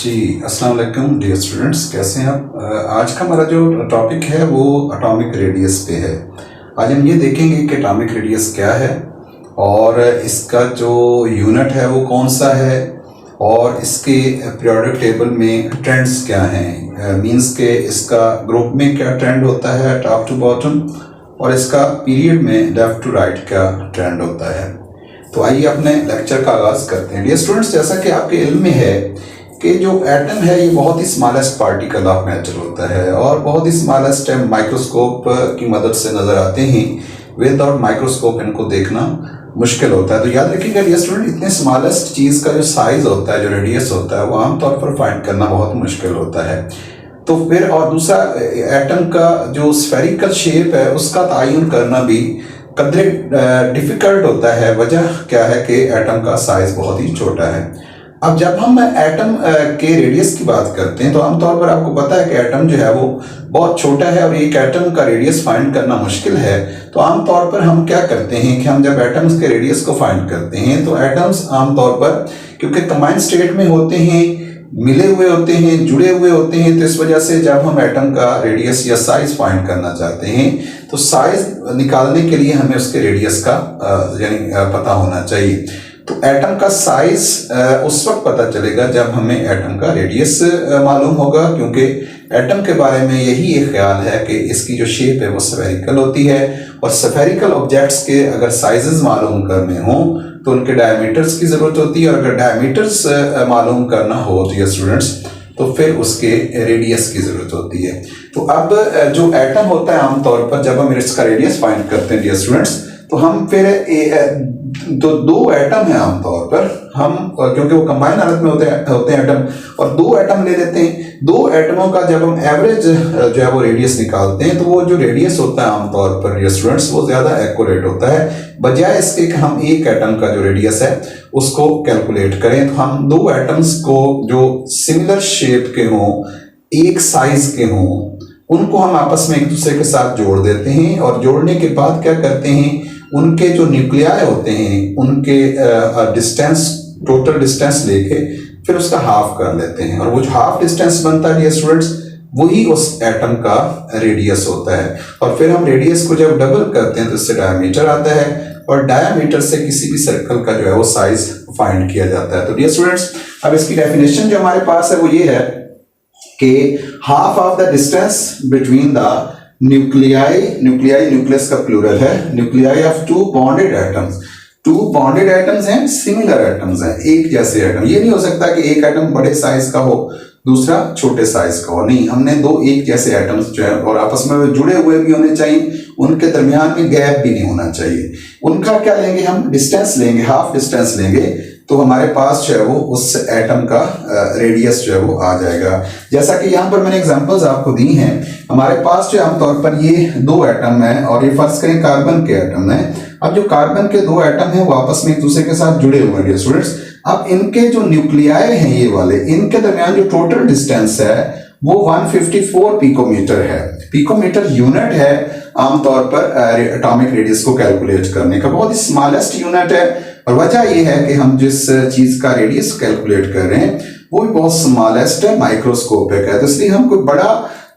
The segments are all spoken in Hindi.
जी, अस्सलाम वालेकुम डियर स्टूडेंट्स, कैसे हैं आप? आज का हमारा जो टॉपिक है वो एटॉमिक रेडियस पे है। आज हम ये देखेंगे कि एटॉमिक रेडियस क्या है और इसका जो यूनिट है वो कौन सा है और इसके पीरियोडिक टेबल में ट्रेंड्स क्या हैं, मींस के इसका ग्रुप में क्या ट्रेंड होता है टॉप टू बॉटम और इसका पीरियड में लेफ्ट टू राइट क्या ट्रेंड होता है। तो आइए अपने लेक्चर का आगाज़ करते हैं। डियर स्टूडेंट्स, जैसा कि आपके इल्म में है कि जो एटम है ये बहुत ही स्मॉलेस्ट पार्टिकल ऑफ मैटर होता है और बहुत ही स्मॉलेस्ट माइक्रोस्कोप की मदद से नज़र आते हैं। विदाउट माइक्रोस्कोप इनको देखना मुश्किल होता है। तो याद रखिएगा डियर स्टूडेंट, इतने स्मॉलेस्ट चीज़ का जो साइज होता है, जो रेडियस होता है, वो आमतौर पर फाइंड करना बहुत मुश्किल होता है। तो फिर और दूसरा, एटम का जो स्फेरिकल शेप है उसका तयन करना भी कदरे डिफ़िकल्ट होता है। वजह क्या है कि एटम का साइज बहुत ही छोटा है। अब जब हम एटम के रेडियस की बात करते हैं तो आमतौर पर आपको पता है कि एटम जो है वो बहुत छोटा है और एक एटम का रेडियस फाइंड करना मुश्किल है। तो आमतौर पर हम क्या करते हैं कि हम जब एटम्स के रेडियस को फाइंड करते हैं तो एटम्स आमतौर पर क्योंकि कंबाइंड स्टेट में होते हैं, मिले हुए होते हैं, जुड़े हुए होते हैं, तो इस वजह से जब हम एटम का रेडियस या साइज फाइंड करना चाहते हैं तो साइज निकालने के लिए हमें उसके रेडियस का पता होना चाहिए। तो एटम का साइज उस वक्त पता चलेगा जब हमें एटम का रेडियस मालूम होगा, क्योंकि एटम के बारे में यही एक ख्याल है कि इसकी जो शेप है वो स्फेरिकल होती है और स्फेरिकल ऑब्जेक्ट्स के अगर साइजेस मालूम करने हों तो उनके डायमीटर्स की ज़रूरत होती है और अगर डायमीटर्स मालूम करना हो डियर स्टूडेंट्स तो फिर उसके रेडियस की ज़रूरत होती है। तो अब जो एटम होता है आमतौर पर जब हम इसका रेडियस फाइंड करते हैं डियर स्टूडेंट्स तो हम फिर तो दो एटम है आमतौर पर हम, क्योंकि वो कंबाइन हालत में होते हैं एटम, और दो एटम ले लेते हैं। दो एटमों का जब हम एवरेज जो है वो रेडियस निकालते हैं तो वो जो रेडियस होता है आमतौर पर डियर स्टूडेंट्स वो ज़्यादा एक्यूरेट होता है, बजाय इसके कि हम एक एटम का जो रेडियस है उसको कैलकुलेट करें। तो हम दो एटम्स को जो सिमिलर शेप के हों, एक साइज के हों, उनको हम आपस में एक दूसरे के साथ जोड़ देते हैं और जोड़ने के बाद क्या करते हैं, उनके जो न्यूक्लियाई होते हैं उनके डिस्टेंस, टोटल डिस्टेंस लेके फिर उसका हाफ कर लेते हैं और वो जो हाफ डिस्टेंस बनता है डियर स्टूडेंट्स वही उस एटम का रेडियस होता है। और फिर हम रेडियस को जब डबल करते हैं तो इससे डायमीटर आता है और डायमीटर से किसी भी सर्कल का जो है वो साइज फाइंड किया जाता है। तो डियर स्टूडेंट्स, अब इसकी डेफिनेशन जो हमारे पास है वो ये है कि half of the distance between the nucleus का प्लूरल है, nuclei of two bonded atoms. Two bonded atoms हैं, सिमिलर एटम्स हैं, एक जैसे एटम। ये नहीं हो सकता कि एक एटम बड़े साइज का हो दूसरा छोटे साइज का हो, नहीं, हमने दो एक जैसे एटम्स जो है और आपस में जुड़े हुए भी होने चाहिए, उनके दरमियान में गैप भी नहीं होना चाहिए। उनका क्या लेंगे हम, डिस्टेंस लेंगे, हाफ डिस्टेंस लेंगे, तो हमारे पास जो है वो उस एटम का रेडियस जो है वो आ जाएगा। जैसा कि यहाँ पर मैंने एग्जांपल्स आपको दी हैं, हमारे पास जो आमतौर पर ये दो एटम है और ये फर्ज करें कार्बन के एटम है। अब जो कार्बन के दो एटम हैं वो आपस में एक दूसरे के साथ जुड़े हुए हैं स्टूडेंट्स। अब इनके जो न्यूक्लियाई हैं ये वाले, इनके दरमियान जो टोटल डिस्टेंस है वो 154 पिकोमीटर है। पिकोमीटर यूनिट है आमतौर पर एटॉमिक रेडियस को कैलकुलेट करने का, बहुत ही स्मॉलेस्ट यूनिट है। और वजह यह है कि हम जिस चीज का रेडियस कैलकुलेट कर रहे हैं वो भी बहुत स्मॉलेस्ट है, माइक्रोस्कोपिक है, तो इसलिए हम कोई बड़ा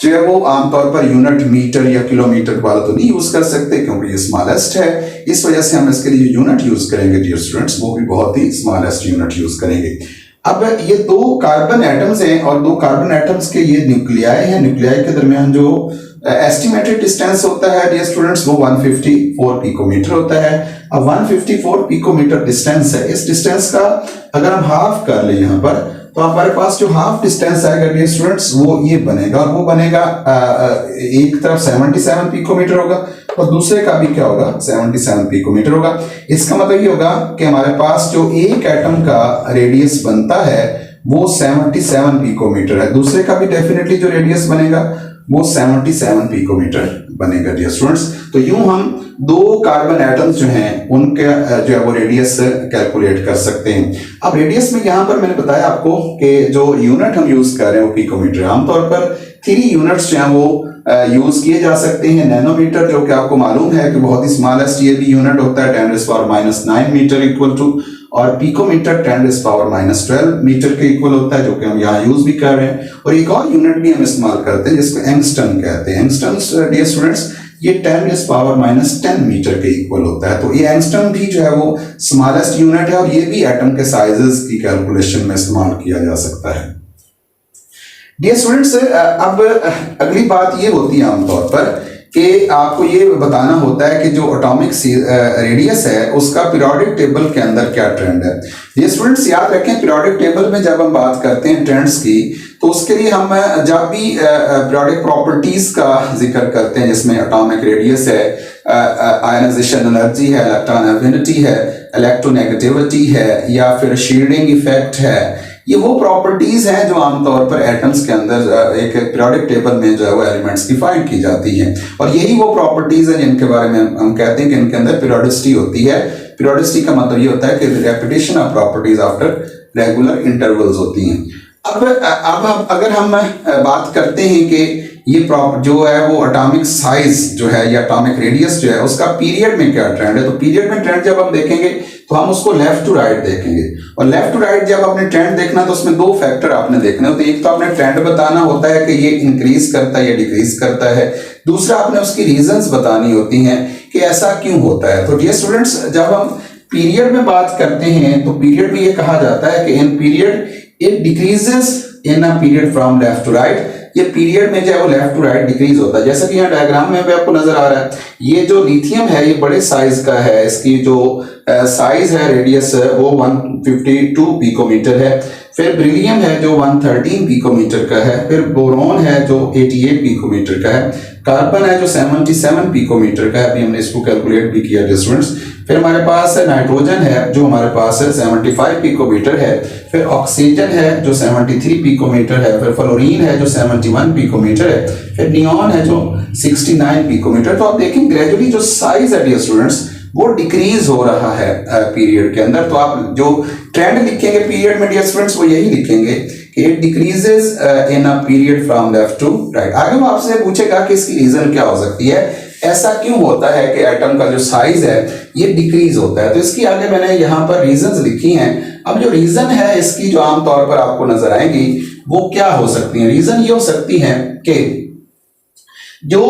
जो है वो आमतौर पर यूनिट मीटर या किलोमीटर वाला तो नहीं यूज कर सकते क्योंकि ये स्मॉलेस्ट है। इस वजह से हम इसके लिए यूनिट यूज करेंगे डियर स्टूडेंट्स, वो भी बहुत ही स्मॉलेस्ट यूनिट यूज करेंगे। अब ये दो कार्बन एटम्स हैं और दो कार्बन एटम्स के ये न्यूक्लियाई हैं, न्यूक्लियाई के दरमियान जो एस्टिमेटेड डिस्टेंस होता है डियर स्टूडेंट्स वो 154 पिकोमीटर होता है। अब 154 पिकोमीटर डिस्टेंस है, इस डिस्टेंस का अगर हम हाफ कर ले यहाँ पर तो हमारे पास जो हाफ डिस्टेंस आएगा डियर स्टूडेंट्स वो ये बनेगा, और वो बनेगा एक तरफ 77 पिकोमीटर होगा और दूसरे का भी क्या होगा 77 पिकोमीटर होगा। इसका मतलब ये होगा कि हमारे पास जो एक एटम का रेडियस बनता है वो 77 पिकोमीटर है, दूसरे का भी डेफिनेटली जो रेडियस बनेगा वो 77 पिकोमीटर बनेगा डियर स्टूडेंट्स। तो यूं हम दो कार्बन एटम्स जो हैं उनके जो है वो रेडियस कैलकुलेट कर सकते हैं। अब रेडियस में यहाँ पर मैंने बताया आपको कि जो यूनिट हम यूज कर रहे हैं वो पिकोमीटर। आमतौर पर 3 यूनिट्स जो हैं वो यूज किए जा सकते हैं। नैनोमीटर जो कि आपको मालूम है कि बहुत ही स्मॉलेस्ट ये भी यूनिट होता है 10⁻⁹ मीटर इक्वल टू, और पिकोमीटर 10⁻⁻12 मीटर के इक्वल होता है, जो कि हम यहाँ यूज भी कर रहे हैं। और एक और यूनिट भी हम इस्तेमाल करते हैं जिसको एंगस्टन कहते हैं। एंगस्टन डियर स्टूडेंट्स ये 10⁻⁻10 मीटर के इक्वल होता है। तो ये एंगस्टन भी जो है वो स्मॉलेस्ट यूनिट है और ये भी एटम के साइजेस की कैलकुलेशन में इस्तेमाल किया जा सकता है। डियर स्टूडेंट्स अब अगली बात ये होती है आमतौर पर कि आपको ये बताना होता है कि जो एटॉमिक रेडियस है उसका पीरियोडिक टेबल के अंदर क्या ट्रेंड है। ये स्टूडेंट्स याद रखें, पीरियोडिक टेबल में जब हम बात करते हैं ट्रेंड्स की, तो उसके लिए हम जब भी पीरियोडिक प्रॉपर्टीज का जिक्र करते हैं जिसमें एटॉमिक रेडियस है, आयनाइजेशन एनर्जी है, इलेक्ट्रॉन एफिनिटी है, इलेक्ट्रोनेगेटिविटी है, या फिर शील्डिंग इफेक्ट है, ये वो प्रॉपर्टीज हैं जो आमतौर पर एटम्स के अंदर एक पीरियोडिक टेबल में जो है वो एलिमेंट्स की फाइंड की जाती हैं। और यही वो प्रॉपर्टीज हैं जिनके बारे में हम कहते हैं कि इनके अंदर पीरियोडिसिटी होती है। पीरियोडिसिटी का मतलब ये होता है कि repetition of properties after regular intervals होती हैं। अब अगर हम बात करते हैं कि ये जो है वो एटॉमिक साइज जो है या एटॉमिक रेडियस जो है उसका पीरियड में क्या ट्रेंड है, तो पीरियड में ट्रेंड जब हम देखेंगे तो हम उसको लेफ्ट टू राइट देखेंगे। और लेफ्ट टू राइट जब आपने ट्रेंड देखना तो उसमें दो फैक्टर आपने देखने होते हैं। एक तो आपने ट्रेंड बताना होता है कि ये इंक्रीज करता है या डिक्रीज करता है, दूसरा आपने उसकी रीजंस बतानी होती हैं कि ऐसा क्यों होता है। तो डियर स्टूडेंट्स जब हम पीरियड में बात करते हैं तो पीरियड में ये कहा जाता है कि in period it decreases in a period from left to right. ये पीरियड में जो है वो लेफ्ट टू राइट डिक्रीज होता है। जैसा कि यहाँ डायग्राम में भी आपको नजर आ रहा है, ये जो लिथियम है ये बड़े साइज का है, इसकी जो साइज है रेडियस वो 152 पिकोमीटर है। फिर ब्रिलियम है जो 113 पिकोमीटर का है। फिर बोरॉन है जो 88 पिकोमीटर का है। कार्बन है जो 77 पिकोमीटर का है, अभी हमने इसको कैलकुलेट भी किया स्टूडेंट्स। फिर हमारे पास नाइट्रोजन है जो हमारे पास है 75 पिकोमीटर है। फिर ऑक्सीजन है जो 73 पिकोमीटर है। फिर फ्लोरीन है जो 71 पिकोमीटर है। फिर नियॉन है जो 69 पिकोमीटर। तो आप देखें ग्रेजुअली जो साइज है डियर स्टूडेंट्स वो डिक्रीज हो रहा है पीरियड के अंदर। तो आप जो ट्रेंड लिखेंगे पीरियड में डियर स्टूडेंट्स वो यही लिखेंगे कि it decreases in a period from left to right. आगे वो आपसे पूछेगा कि इसकी रीजन क्या हो सकती है, ऐसा क्यों होता है कि एटम का जो साइज है ये डिक्रीज होता है। तो इसकी आगे मैंने यहाँ पर रीजंस लिखी हैं। अब जो रीजन है इसकी जो आमतौर पर आपको नजर आएगी वो क्या हो सकती है। रीजन ये हो सकती है कि जो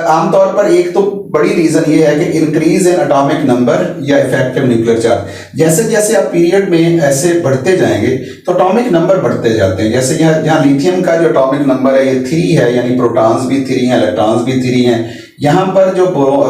आमतौर पर एक तो बड़ी रीजन ये है कि इंक्रीज इन एटॉमिक नंबर या इफेक्टिव न्यूक्लियर चार्ज। जैसे जैसे आप पीरियड में ऐसे बढ़ते जाएंगे तो एटॉमिक नंबर बढ़ते जाते हैं। जैसे यहाँ लिथियम का जो एटॉमिक नंबर है ये 3 है, यानी प्रोटॉन्स भी 3 हैं, इलेक्ट्रॉन्स भी 3 हैं। यहाँ पर जो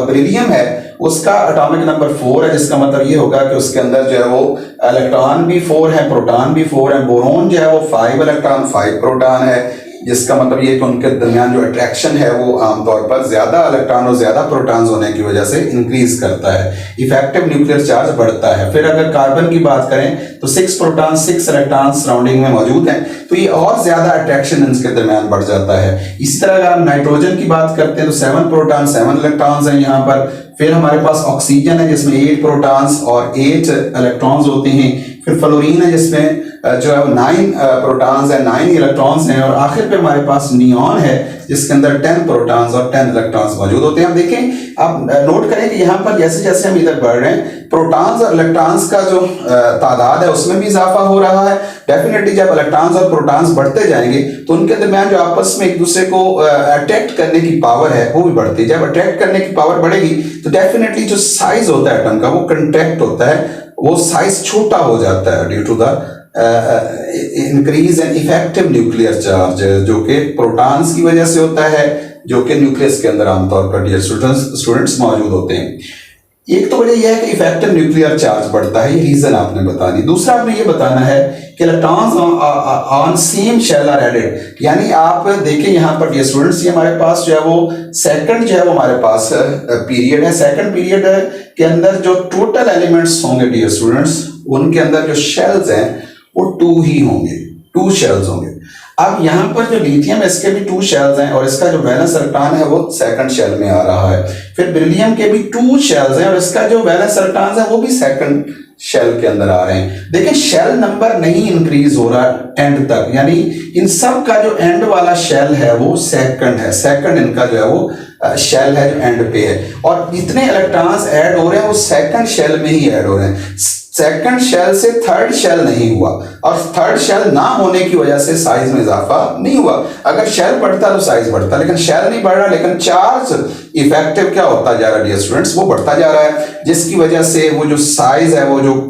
बेरिलियम है उसका एटॉमिक नंबर 4 है, जिसका मतलब ये होगा कि उसके अंदर जो है वो इलेक्ट्रॉन भी 4 है, प्रोटॉन भी 4 है। बोरोन जो है वो 5 इलेक्ट्रॉन 5 प्रोटॉन है, जिसका मतलब ये कि उनके दरमियान जो अट्रैक्शन है वो आमतौर पर ज्यादा इलेक्ट्रॉन और ज्यादा प्रोटॉन्स होने की वजह से इंक्रीज करता है, इफेक्टिव न्यूक्लियर चार्ज बढ़ता है। फिर अगर कार्बन की बात करें तो 6 प्रोटॉन 6 इलेक्ट्रॉन सराउंडिंग में मौजूद हैं, तो ये और ज्यादा अट्रैक्शन इनके दरमियान बढ़ जाता है। इसी तरह अगर हम नाइट्रोजन की बात करते हैं तो 7 प्रोटॉन 7 इलेक्ट्रॉन्स हैं यहाँ पर। फिर हमारे पास ऑक्सीजन है जिसमें 8 प्रोटॉन्स और 8 इलेक्ट्रॉन्स होते हैं। फिर फ्लोरीन है जिसमें जो है 9 प्रोटॉन्स है 9 इलेक्ट्रॉन्स हैं। और आखिर पे हमारे पास नियॉन है जिसके अंदर 10 प्रोटॉन्स और 10 इलेक्ट्रॉन्स मौजूद होते हैं। हम देखें, आप नोट करें कि यहाँ पर जैसे जैसे हम इधर बढ़ रहे हैं प्रोटॉन्स और इलेक्ट्रॉन्स का जो तादाद है उसमें भी इजाफा हो रहा है। डेफिनेटली जब इलेक्ट्रॉन्स और प्रोटॉन्स बढ़ते जाएंगे तो उनके दरमियान जो आपस में एक दूसरे को अट्रैक्ट करने की पावर है वो भी बढ़ती है। जब अट्रैक्ट करने की पावर बढ़ेगी तो डेफिनेटली जो साइज होता है एटम का वो कंट्रैक्ट होता है, वो साइज छोटा हो जाता है due to the increase in effective nuclear charge, जो कि प्रोटॉन्स की वजह से होता है, जो कि न्यूक्लियस के अंदर आमतौर पर डियर स्टूडेंट्स मौजूद होते हैं। एक तो वजह यह है कि इफेक्टिव न्यूक्लियर चार्ज बढ़ता है, ये रीजन आपने बतानी। दूसरा आपने ये बताना है कि electrons on same shell are added, यानी आप देखें यहाँ पर डियर स्टूडेंट्स ये हमारे पास जो है वो सेकंड जो है वो हमारे पास पीरियड है। सेकंड पीरियड के अंदर जो टोटल एलिमेंट्स होंगे डियर स्टूडेंट्स उनके अंदर जो शेल्स हैं वो 2 ही होंगे, 2 शेल्स होंगे। अब यहाँ पर जो लिथियम इसके भी 2 शेल्स हैं और इसका जो वैलेंस इलेक्ट्रॉन है वो सेकंड शेल में आ रहा है। फिर बेरिलियम के भी 2 शेल्स हैं और इसका जो वैलेंस इलेक्ट्रॉन है वो भी सेकंड शेल के अंदर आ रहे हैं। देखिए शेल नंबर नहीं इंक्रीज हो रहा एंड तक, यानी इन सब का जो एंड वाला शेल है वो सेकंड है, सेकंड इनका जो है वो शेल है जो एंड पे है। और जितने इलेक्ट्रॉन्स ऐड हो रहे हैं वो सेकंड शेल में ही ऐड हो रहे हैं। सेकंड शेल से थर्ड शेल नहीं हुआ, और थर्ड शेल ना होने की वजह से साइज में इजाफा नहीं हुआ। अगर शेल बढ़ता तो साइज बढ़ता, लेकिन शेल नहीं बढ़ रहा, लेकिन चार्ज इफेक्टिव क्या होता जा रहा है डियर स्टूडेंट्स, वो बढ़ता जा रहा है, जिसकी वजह से वो जो साइज है, वो जो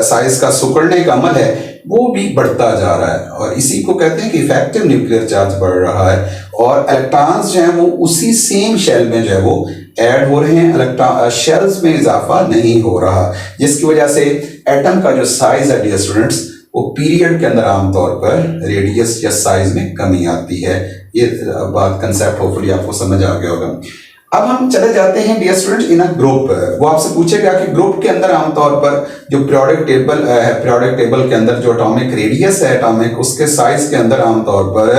साइज का सिकुड़ने का अमल है वो भी बढ़ता जा रहा है, और इसी को कहते हैं कि इफेक्टिव न्यूक्लियर चार्ज बढ़ रहा है, और इलेक्ट्रॉन्स जो है वो उसी सेम शेल में जो है वो ऐड हो रहे हैं, इलेक्ट्रॉन शेल्स में इजाफा नहीं हो रहा, जिसकी वजह से एटम का जो साइज है डियर स्टूडेंट्स वो पीरियड के अंदर आमतौर पर रेडियस या साइज में कमी आती है। ये बात कंसेप्ट होपफुली आपको समझ आ गया होगा। अब हम चले जाते हैं dear student in a group. वो आपसे पूछेगा कि ग्रुप के अंदर आमतौर पर जो पीरियोडिक टेबल है, पीरियोडिक टेबल के अंदर जो एटॉमिक रेडियस है एटॉमिक, उसके साइज के अंदर आमतौर पर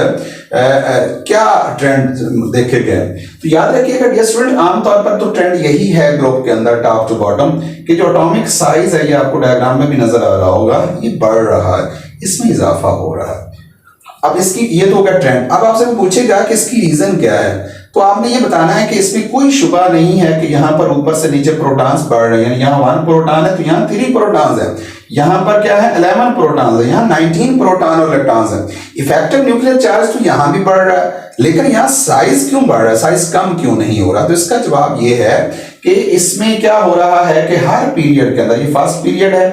क्या ट्रेंड देखे गए। तो याद रखिएगा डियर स्टूडेंट, आमतौर पर तो ट्रेंड यही है ग्रुप के अंदर टॉप टू बॉटम कि जो एटॉमिक साइज है, ये आपको डायग्राम में भी नजर आ रहा होगा, ये बढ़ रहा है, इसमें इजाफा हो रहा है। अब इसकी ये तो होगा ट्रेंड। अब आपसे पूछेगा कि इसकी रीजन क्या है, तो आपने ये बताना है कि इसमें कोई शुबा नहीं है कि यहाँ पर ऊपर से नीचे प्रोटॉन्स बढ़ रहे हैं, यहाँ 1 प्रोटॉन है तो यहाँ 3 प्रोटॉन्स है, यहाँ पर क्या है 11 प्रोटॉन्स है, यहाँ 19 प्रोटॉन और इलेक्ट्रॉन्स है। इफेक्टिव न्यूक्लियर चार्ज तो यहाँ भी बढ़ रहा है, लेकिन यहाँ साइज क्यों बढ़ रहा है, साइज कम क्यों नहीं हो रहा। तो इसका जवाब ये है कि इसमें क्या हो रहा है कि हर पीरियड के अंदर, ये फर्स्ट पीरियड है,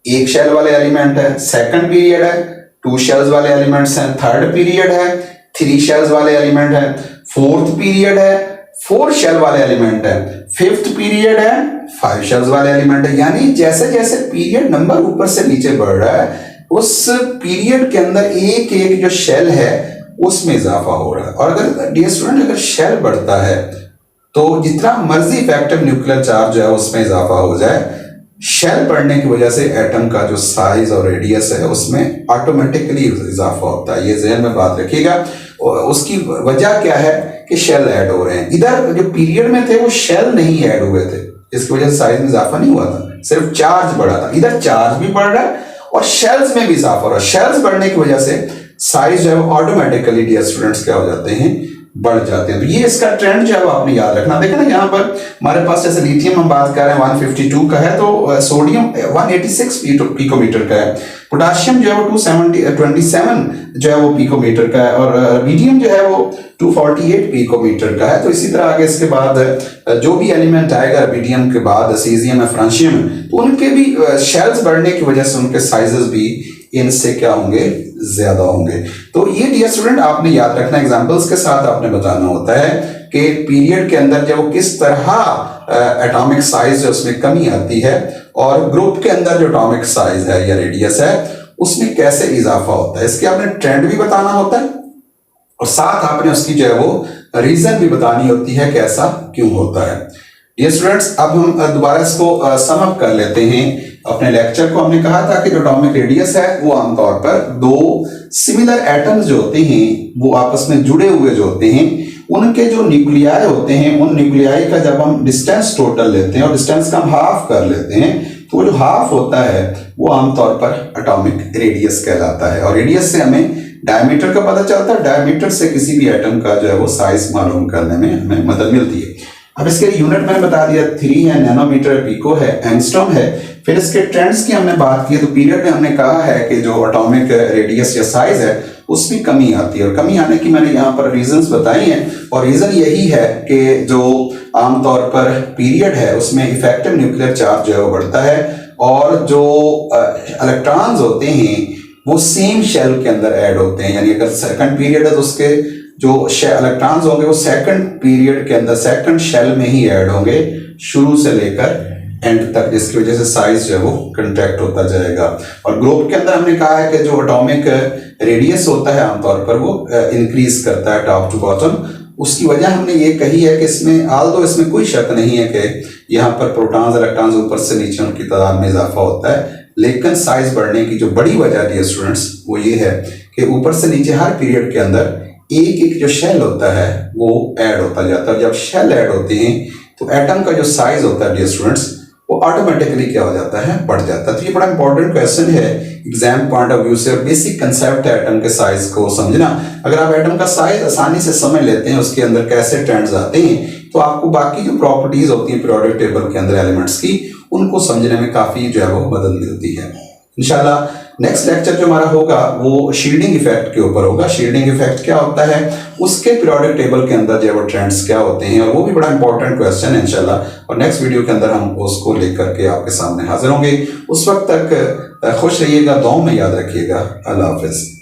एक शेल वाले एलिमेंट है, सेकंड पीरियड है, 2 शेल्स वाले एलिमेंट्स हैं, थर्ड पीरियड है, 3 शेल्स वाले एलिमेंट है, फोर्थ पीरियड है, 4 शेल वाले एलिमेंट है, फिफ्थ पीरियड है, 5 शेल्स वाले एलिमेंट है। यानी जैसे जैसे पीरियड नंबर ऊपर से नीचे बढ़ रहा है, उस पीरियड के अंदर एक एक जो शेल है उसमें इजाफा हो रहा है। और अगर डियर स्टूडेंट, अगर शेल बढ़ता है तो जितना मर्जी इफेक्टिव न्यूक्लियर चार्ज जो है उसमें इजाफा हो जाए, शेल बढ़ने की वजह से एटम का जो साइज और रेडियस है उसमें ऑटोमेटिकली इजाफा होता है। ये ज़हन में बात रखिएगा। उसकी वजह क्या है कि शेल ऐड हो रहे हैं। इधर जो पीरियड में थे वो शेल नहीं ऐड हुए थे, इसकी वजह से साइज में इजाफा नहीं हुआ था, सिर्फ चार्ज बढ़ा था। इधर चार्ज भी बढ़ रहा है और शेल्स में भी इजाफा हो रहा है। शेल्स बढ़ने की वजह से साइज जो है वो ऑटोमेटिकली डियर स्टूडेंट्स क्या हो जाते हैं, बढ़ जाते हैं। तो ये इसका ट्रेंड जो है वो आपने याद रखना। देखा ना, यहाँ पर हमारे पास जैसे लिथियम हम बात कर रहे हैं 152 का है, तो सोडियम 186 पिकोमीटर का है, पोटाशियम जो है वो 227 जो है वो पिकोमीटर का है, और मीडियम जो है वो 248 पिकोमीटर का है। तो इसी तरह आगे इसके बाद जो भी एलिमेंट आएगा मीडियम के बाद, सीजियम है, फ्रांशियम, तो उनके भी शेल्स बढ़ने की वजह से उनके साइजेस भी इनसे क्या होंगे, ज्यादा होंगे। तो ये डियर स्टूडेंट आपने याद रखना, एग्जांपल्स के साथ आपने बताना होता है कि पीरियड के अंदर जब किस तरह एटॉमिक साइज है उसमें कमी आती है, और ग्रुप के अंदर जो एटॉमिक साइज है या रेडियस है उसमें कैसे इजाफा होता है। इसके आपने ट्रेंड भी बताना होता है, और साथ आपने उसकी जो है वो रीजन भी बतानी होती है कि ऐसा क्यों होता है। डियर स्टूडेंट्स, अब हम दोबारा इसको सम अप कर लेते हैं अपने लेक्चर को। हमने कहा था कि जो एटॉमिक रेडियस है वो आमतौर पर 2 सिमिलर एटम्स जो होते हैं वो आपस में जुड़े हुए जो होते हैं, उनके जो न्यूक्लियाई होते हैं, उन न्यूक्लियाई का जब हम डिस्टेंस टोटल लेते हैं और डिस्टेंस का हम हाफ कर लेते हैं, तो जो हाफ होता है वो आमतौर पर एटॉमिक रेडियस कहलाता है। और रेडियस से हमें डायमीटर का पता चलता है, डायमीटर से किसी भी एटम का जो है वो साइज मालूम करने में हमें मदद मिलती है। अब इसके यूनिट मैंने बता दिया, 3 है, नैनोमीटर, पिको है, एंगस्ट्रॉम है। फिर इसके ट्रेंड्स की हमने बात की, तो पीरियड में हमने कहा है कि जो एटॉमिक रेडियस या साइज है उसमें कमी आती है, और कमी आने की मैंने यहाँ पर रीजंस बताई हैं। और रीजन यही है कि जो आमतौर पर पीरियड है उसमें इफेक्टिव न्यूक्लियर चार्ज जो है वो बढ़ता है, और जो इलेक्ट्रॉन्स होते हैं वो सेम शेल के अंदर ऐड होते हैं। यानी अगर सेकंड पीरियड है तो उसके जो इलेक्ट्रॉन्स होंगे वो सेकंड पीरियड के अंदर सेकंड शेल में ही ऐड होंगे, शुरू से लेकर एंड तक, जिसकी वजह से साइज जो है वो कंट्रैक्ट होता जाएगा। और ग्रुप के अंदर हमने कहा है कि जो एटॉमिक रेडियस होता है आमतौर पर वो इंक्रीज करता है टॉप टू बॉटम। उसकी वजह हमने ये कही है कि इसमें आल्दो इसमें कोई शक नहीं है कि यहाँ पर प्रोटॉन्स इलेक्ट्रॉन्स ऊपर से नीचे उनकी तादाद में इजाफा होता है, लेकिन साइज बढ़ने की जो बड़ी वजह डियर स्टूडेंट्स वो ये है कि ऊपर से नीचे हर पीरियड के अंदर एक एक जो शेल होता है वो ऐड होता जाता है। जब शेल ऐड होते हैं तो एटम का जो साइज होता है डियर स्टूडेंट्स वो ऑटोमेटिकली क्या हो जाता है, बढ़ जाता है। तो ये बड़ा इंपॉर्टेंट क्वेश्चन है एग्जाम पॉइंट ऑफ व्यू से, और बेसिक कंसेप्ट है एटम के साइज को समझना। अगर आप एटम का साइज आसानी से समझ लेते हैं, उसके अंदर कैसे ट्रेंड्स आते हैं, तो आपको बाकी जो प्रॉपर्टीज होती हैं पीरियोडिक टेबल के अंदर एलिमेंट्स की, उनको समझने में काफ़ी जो है वो मदद मिलती है। इंशाल्लाह नेक्स्ट लेक्चर जो हमारा होगा वो शील्डिंग इफेक्ट के ऊपर होगा। शील्डिंग इफेक्ट क्या होता है, उसके पीरियोडिक टेबल के अंदर जो है वो ट्रेंड्स क्या होते हैं, और वो भी बड़ा इंपॉर्टेंट क्वेश्चन है इंशाल्लाह। और नेक्स्ट वीडियो के अंदर हम उसको लेकर के आपके सामने हाजिर होंगे। उस वक्त तक खुश रहिएगा, दुआओं में याद रखिएगा। अल्लाह हाफिज।